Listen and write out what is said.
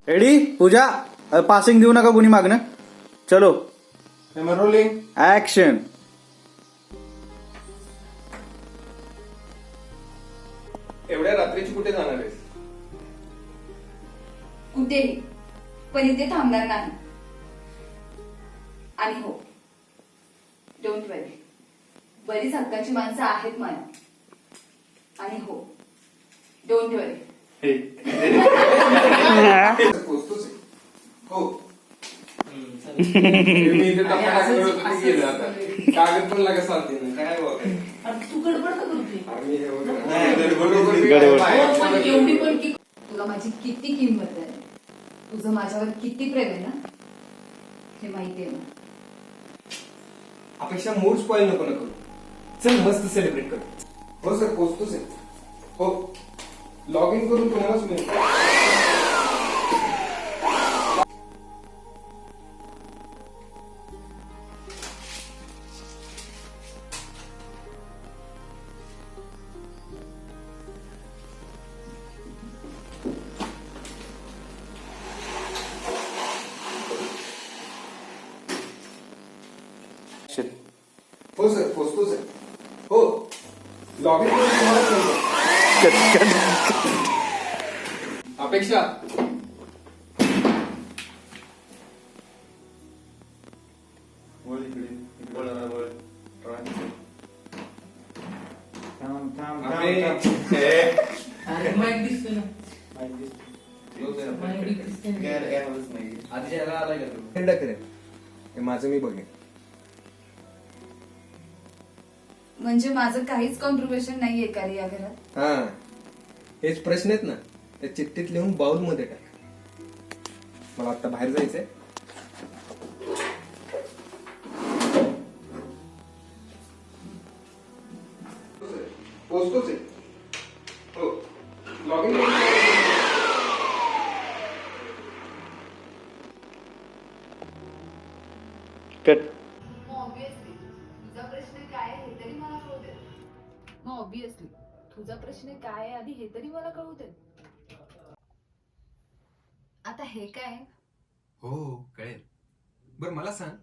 Ready पूजा passing देऊ नका कोणी मागणं. चलो रोलिंग ऍक्शन. एवढ्या रात्रीची कुठे जाणार आहेस? कुठेही, पण इथे थांबणार नाही. आणि हो, डोंट वरी, बरीच हक्काची माणसं आहेत मला. आणि हो, डोंट वरी. पोचतोच आहे. हो मी इथे टप्प्याला गेलो आता. कागद पण लागा चालते ना काय बघ. तू गडबड का करते? आम्ही हे बघ. एवढी पण की तुला माझी किती किंमत आहे, तुझं माझ्यावर किती प्रेम आहे ना, हे माहिती आहे ना. अपेक्षा मूड स्पॉइल नको ना करू. चल मस्त सेलिब्रेट करू. हो सर पोचतोच आहे. हो लॉग इन करून तुम्हालाच मिळेल. हो सर पोचतोच आहे. हो लॉग इन करून तुम्हालाच मिळेल. अपेक्षा माझं मी बघेन. म्हणजे माझं काहीच कॉन्ट्रीब्युशन नाहीये का रे या घरात? हा हेच प्रश्न आहेत ना, त्या चिठ्ठीत लिहून बाउल मध्ये टाक. मला आता बाहेर जायचंय. पोचतोच आहे. हो लॉग इन कट. ऑब्विसली तुझा प्रश्न काय आहे हे तरी मला कळू दे. मग ऑब्विसली तुझा प्रश्न काय आहे आधी हे तरी मला कळू दे. आता हे काय? हो कळेल. बरं मला सांग,